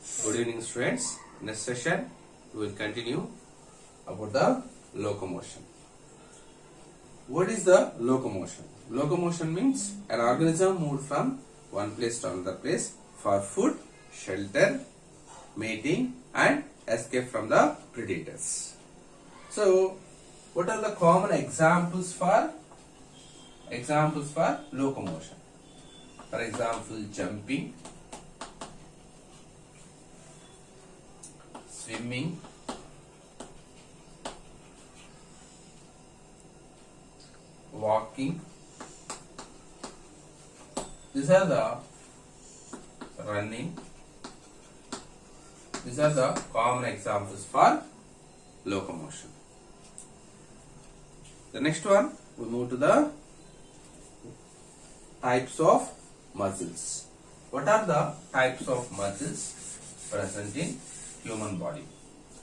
Good evening, students. Next session we will continue about the locomotion. What is the locomotion? Locomotion means an organism moved from one place to another place for food, shelter, mating and escape from the predators. So, what are the common examples for locomotion? For example, jumping, swimming, walking. These are the running. These are the common examples for locomotion. The next one, we move to the types of muscles. What are the types of muscles present in human body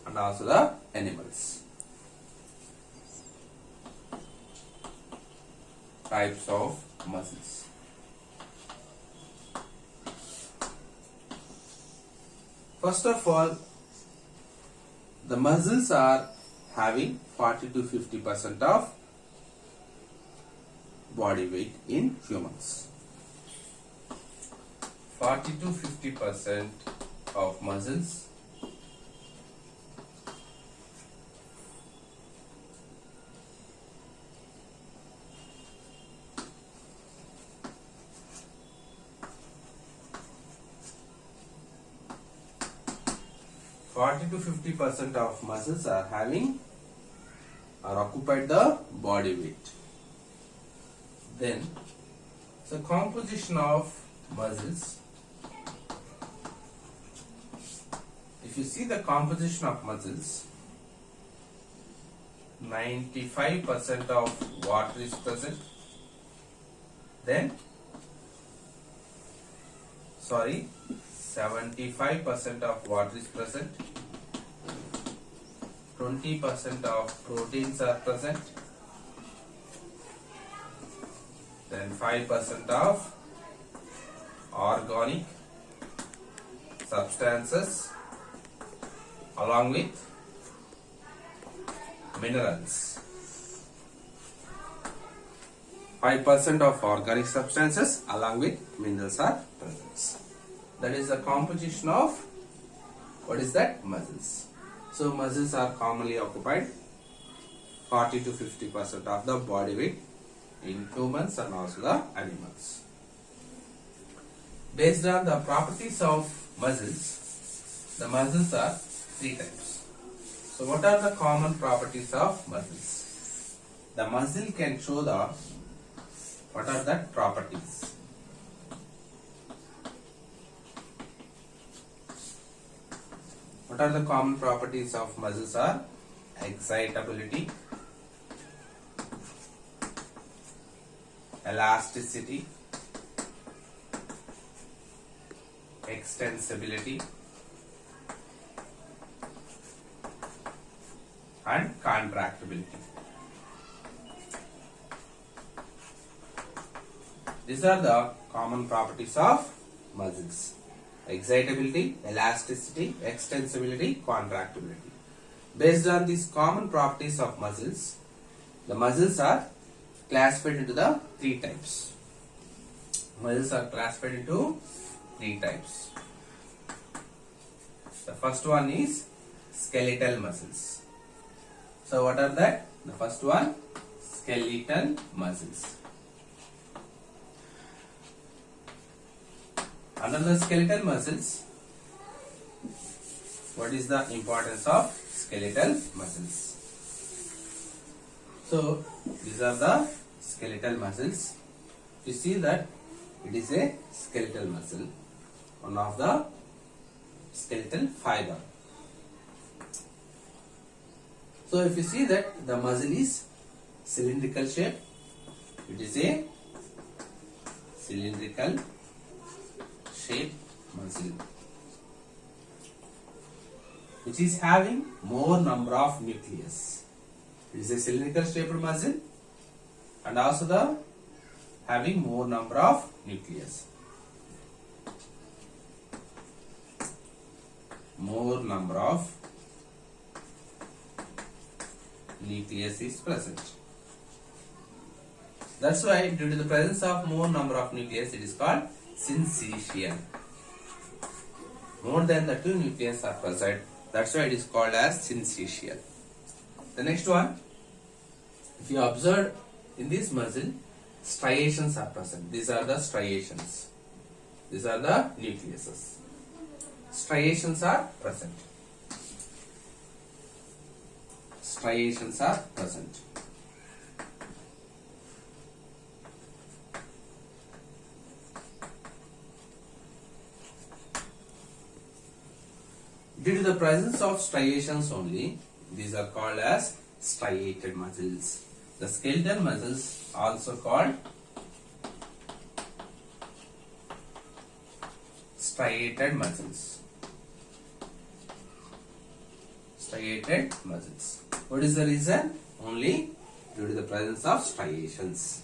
and also the animals? Types of muscles. First of all, the muscles are having 40 to 50% of body weight in humans. 40 to 50% of muscles of muscles are having or occupied the body weight. Then, the composition of muscles. If you see the composition of muscles, 95% of water is present. Then, 75% of water is present. 20% of proteins are present. Then 5% of organic substances along with minerals. 5% of organic substances along with minerals are present. That is the composition of what is that? Muscles. So muscles are commonly occupied 40 to 50% of the body weight in humans and also the animals. Based on the properties of muscles, the muscles are three types. So what are the common properties of muscles? The muscle can show the what are the properties? What are the common properties of muscles are excitability, elasticity, extensibility and contractibility. These are the common properties of muscles. Excitability, elasticity, extensibility, contractibility. Based on these common properties of muscles, the muscles are classified into the three types. Muscles are classified into three types. The first one is skeletal muscles. So what are that? The first one, skeletal muscles. Under the skeletal muscles, what is the importance of skeletal muscles? So, these are the skeletal muscles. You see that it is a skeletal muscle, one of the skeletal fiber. So, if you see that the muscle is cylindrical shape, it is a cylindrical shape muscle which is having more number of nucleus. It is a cylindrical shaped muscle and also the having more number of nucleus. more number of nucleus is present. That's why due to the presence of more number of nucleus, it is called syncytial. More than the 2 nucleus are present. That's why it is called as syncytial. The next one, if you observe in this muscle, striations are present. These are the striations. These are the nucleuses. Striations are present. Striations are present. Due to the presence of striations only, these are called as striated muscles. The skeletal muscles also called striated muscles. Striated muscles. What is the reason? Only due to the presence of striations.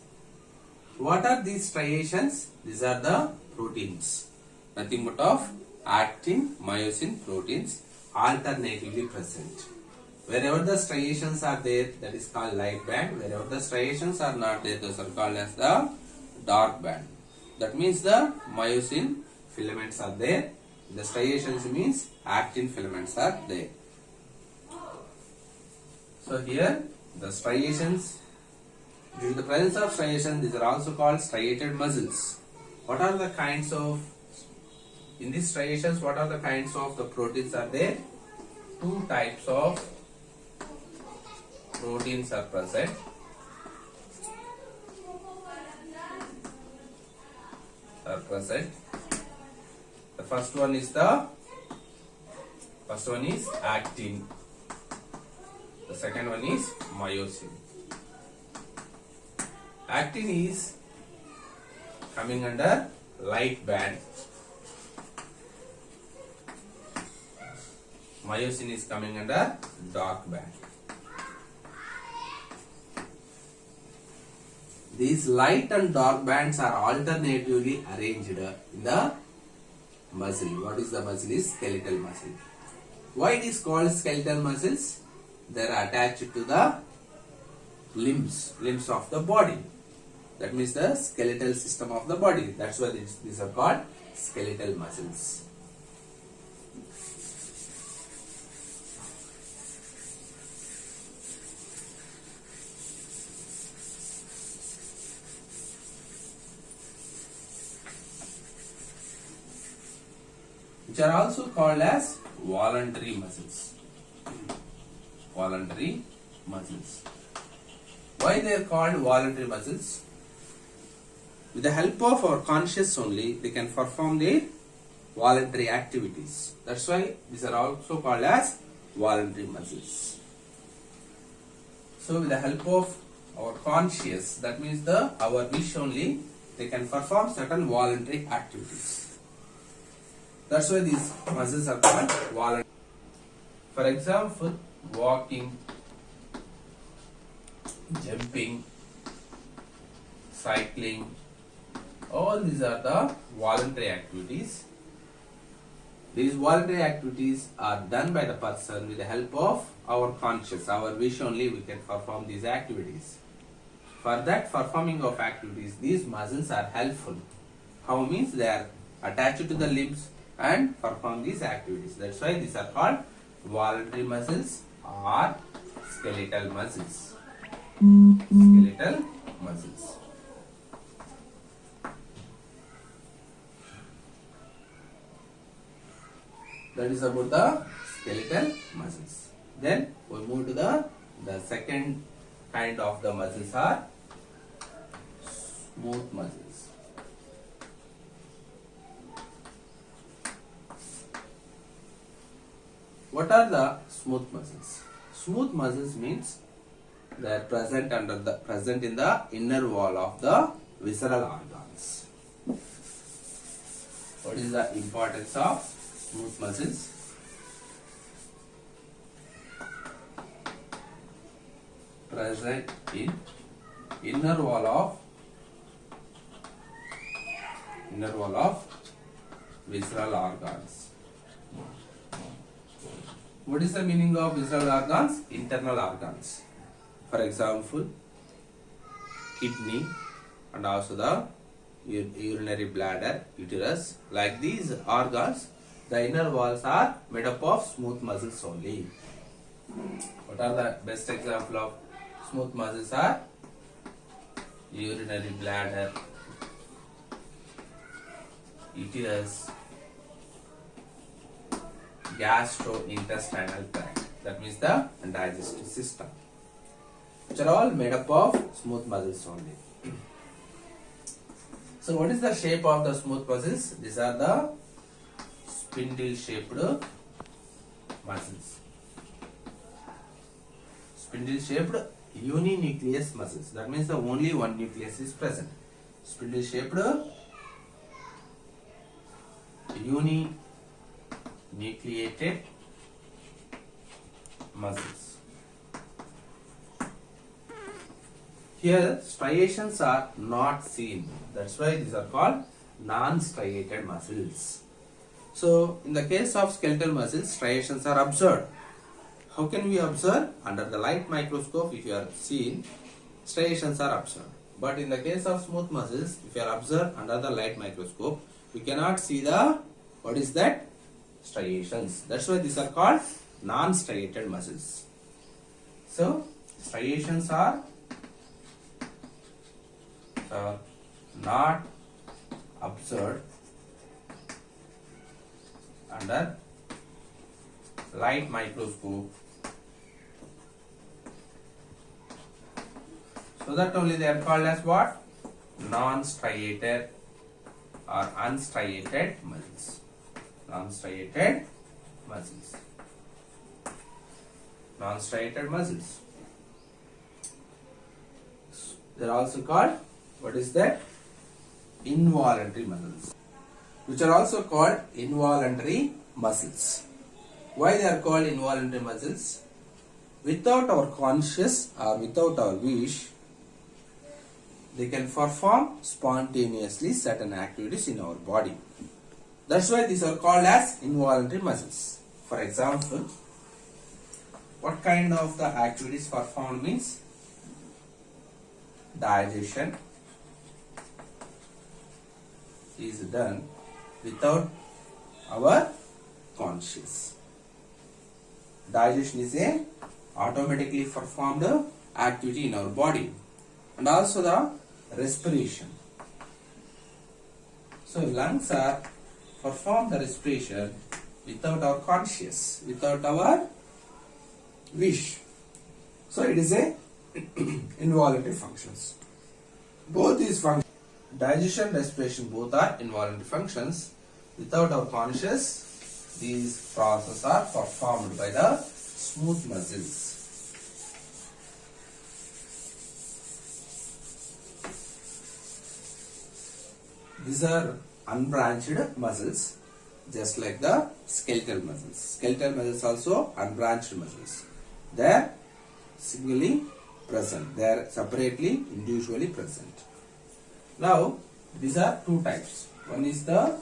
What are these striations? These are the proteins. Nothing but of actin, myosin proteins alternatively present. Wherever the striations are there, that is called light band. Wherever the striations are not there, those are called as the dark band. That means the myosin filaments are there. The striations means actin filaments are there. So here the striations, due to the presence of striations, these are also called striated muscles. What are the kinds of, in these striations, what are the kinds of the proteins are there? 2 types of proteins are present. The first one is actin. The second one is myosin. Actin is coming under light band. Myosin is coming under dark band. These light and dark bands are alternatively arranged in the muscle. What is the muscle? Is skeletal muscle. Why it is called skeletal muscles? They are attached to the limbs of the body. That means the skeletal system of the body. That's why these are called skeletal muscles. Which are also called as voluntary muscles. Voluntary muscles. Why they are called voluntary muscles? With the help of our conscious only, they can perform their voluntary activities. That's why these are also called as voluntary muscles. So with the help of our conscious, that means our wish only, they can perform certain voluntary activities. That's why these muscles are called voluntary. For example, walking, jumping, cycling, all these are the voluntary activities. These voluntary activities are done by the person with the help of our conscious, our wish only, we can perform these activities. For that performing of activities, these muscles are helpful. How means they are attached to the limbs and perform these activities. That's why these are called voluntary muscles or skeletal muscles. Skeletal muscles. That is about the skeletal muscles. Then we move to the second kind of the muscles are smooth muscles. What are the smooth muscles? Smooth muscles means they are present in the inner wall of the visceral organs. What is the importance of smooth muscles? Present in inner wall of visceral organs. What is the meaning of visible organs? Internal organs. For example, kidney and also the urinary bladder, uterus. Like these organs, the inner walls are made up of smooth muscles only. What are the best example of smooth muscles are? Urinary bladder, uterus, gastrointestinal tract. That means the digestive system, which are all made up of smooth muscles only. So what is the shape of the smooth muscles? These are the spindle shaped muscles. Spindle shaped uninucleus muscles. That means the only one nucleus is present. Spindle shaped uninucleated muscles. Here striations are not seen. That's why these are called non-striated muscles. So in the case of skeletal muscles, striations are observed. How can we observe? Under the light microscope, if you are seen, striations are observed. But in the case of smooth muscles, if you are observed under the light microscope, we cannot see the, what is that? Striations. That's why these are called non-striated muscles. So striations are not observed under light microscope. So that only they are called as what? Non-striated or unstriated muscles. Non-striated muscles. Non-striated muscles. They are also called, what is that? Involuntary muscles, which are also called involuntary muscles. Why they are called involuntary muscles? Without our conscious or without our wish, they can perform spontaneously certain activities in our body. That's why these are called as involuntary muscles. For example, what kind of the activities performed means? Digestion is done without our conscious. Digestion is a automatically performed activity in our body. And also the respiration. So lungs are perform the respiration without our conscious, without our wish. So it is a involuntary functions. Both these functions, digestion, respiration, both are involuntary functions. Without our conscious, these processes are performed by the smooth muscles. These are unbranched muscles, just like the skeletal muscles. Skeletal muscles also unbranched muscles. They are singly present. They are separately, individually present. Now, these are two types. One is the,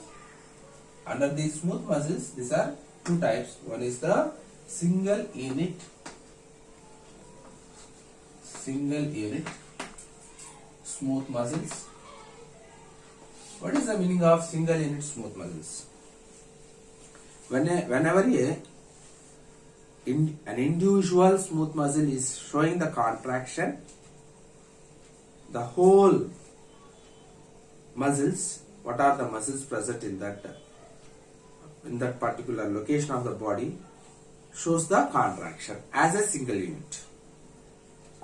under these smooth muscles, these are two types. One is the single unit smooth muscles. What is the meaning of single unit smooth muscles? Whenever an individual smooth muscle is showing the contraction, the whole muscles, what are the muscles present in that particular location of the body, shows the contraction as a single unit,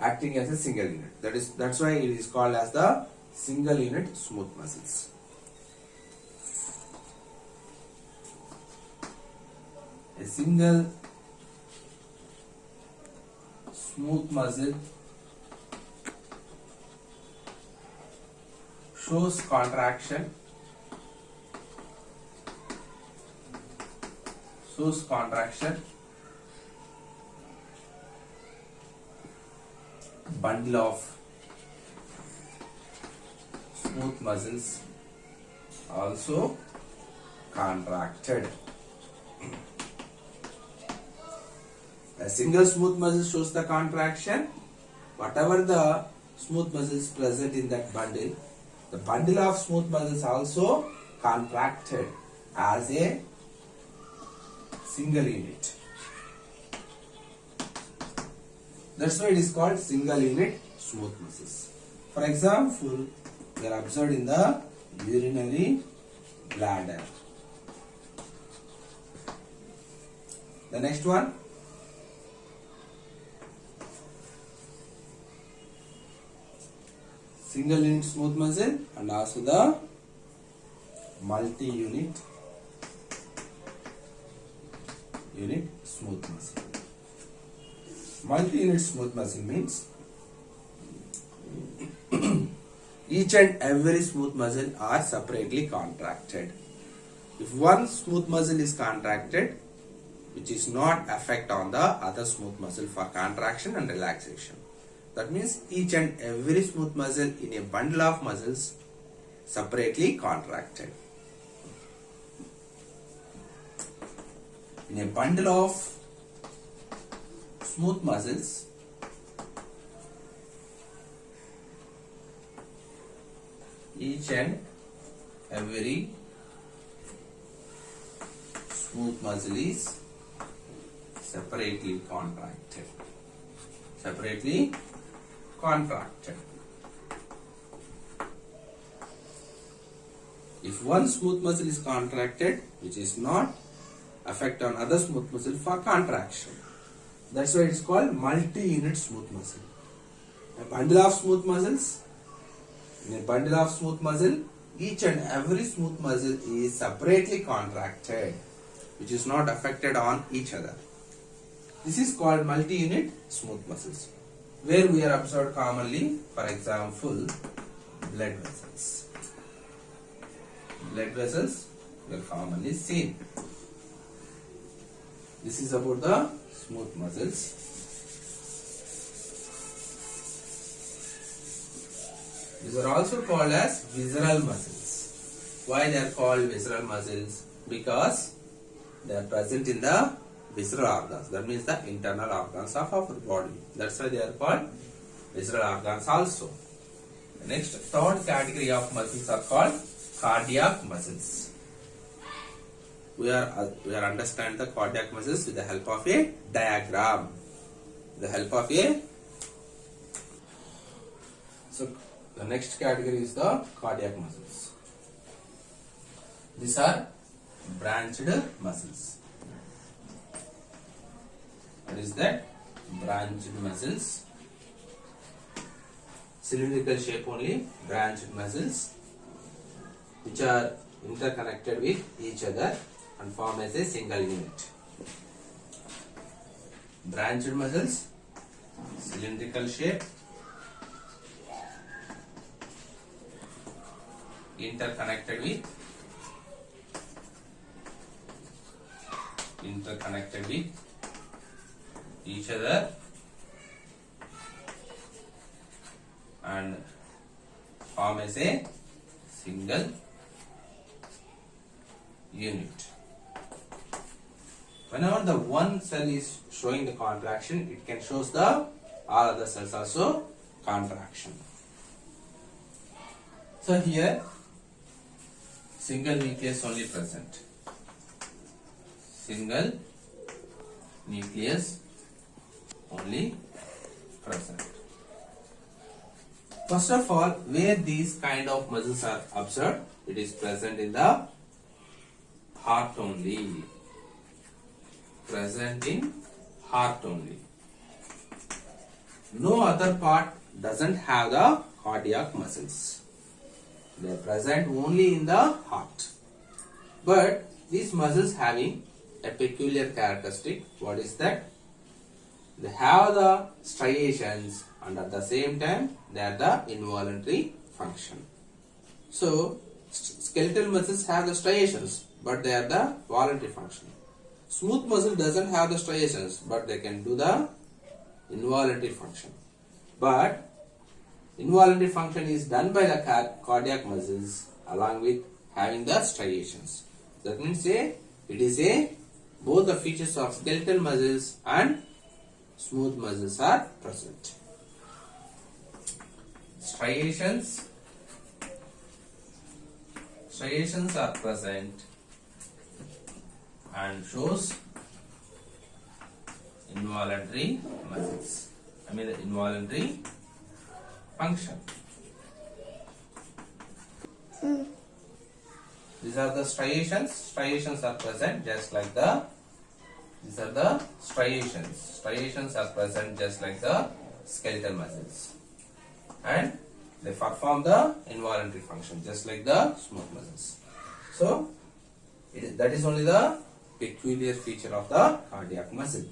acting as a single unit. That's why it is called as the single unit smooth muscles. A single smooth muscle shows contraction, bundle of smooth muscles also contracted. A single smooth muscle shows the contraction. Whatever the smooth muscles present in that bundle, the bundle of smooth muscles also contracted as a single unit. That's why it is called single unit smooth muscles. For example, they are observed in the urinary bladder. The next one, single unit smooth muscle and also the multi-unit smooth muscle. Multi-unit smooth muscle means each and every smooth muscle are separately contracted. If one smooth muscle is contracted, which is not affect on the other smooth muscle for contraction and relaxation. That means each and every smooth muscle in a bundle of muscles separately contracted. In a bundle of smooth muscles, each and every smooth muscle is separately contracted. Separately contracted. If one smooth muscle is contracted, which is not affect on other smooth muscle for contraction. That's why it's called multi-unit smooth muscle. A bundle of smooth muscles. In a bundle of smooth muscle, each and every smooth muscle is separately contracted, which is not affected on each other. This is called multi-unit smooth muscles, where we are observed commonly, for example, blood vessels. Blood vessels we are commonly seen. This is about the smooth muscles. These are also called as visceral muscles. Why they are called visceral muscles? Because they are present in the visceral organs. That means the internal organs of our body. That's why they are called visceral organs also. The next third category of muscles are called cardiac muscles. We are understand the cardiac muscles with the help of a diagram. So the next category is the cardiac muscles. These are branched muscles. What is that? Branched muscles. Cylindrical shape only, branched muscles, which are interconnected with each other and form as a single unit. Branched muscles, cylindrical shape, interconnected with each other and form as a single unit. Whenever the one cell is showing the contraction, it can show the all other cells also contraction. So here single nucleus only present. Single nucleus only present. First of all, where these kind of muscles are observed, it is present in the heart only. Present in heart only. No other part doesn't have the cardiac muscles. They are present only in the heart. But these muscles having a peculiar characteristic. What is that? They have the striations and at the same time they are the involuntary function. So skeletal muscles have the striations, but they are the voluntary function. Smooth muscle doesn't have the striations, but they can do the involuntary function. But involuntary function is done by the cardiac muscles along with having the striations. That means it is both the features of skeletal muscles and smooth muscles are present. Striations are present and shows involuntary muscles. I mean the involuntary function. These are the striations. Striations are present just like the. These are the striations. Striations are present just like the skeletal muscles, and they perform the involuntary function just like the smooth muscles. So, that is only the peculiar feature of the cardiac muscle.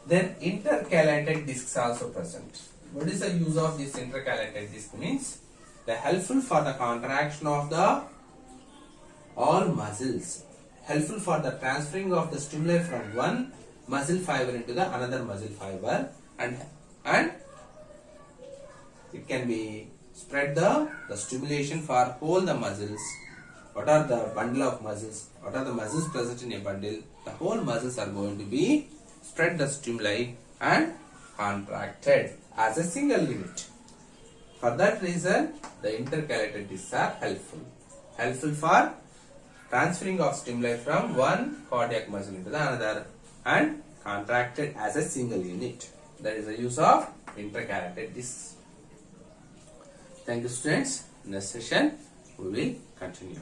Then intercalated discs also present. What is the use of this intercalated disc? Means they are helpful for the contraction of the all muscles, helpful for the transferring of the stimuli from one muscle fiber into the another muscle fiber, and it can be spread the stimulation for whole the muscles. What are the bundle of muscles? What are the muscles present in a bundle? The whole muscles are going to be spread the stimuli and contracted as a single unit. For that reason, the intercalated discs are helpful. Helpful for transferring of stimuli from one cardiac muscle into the another and contracted as a single unit. That is the use of intercalated discs. Thank you, students. Next session we will continue.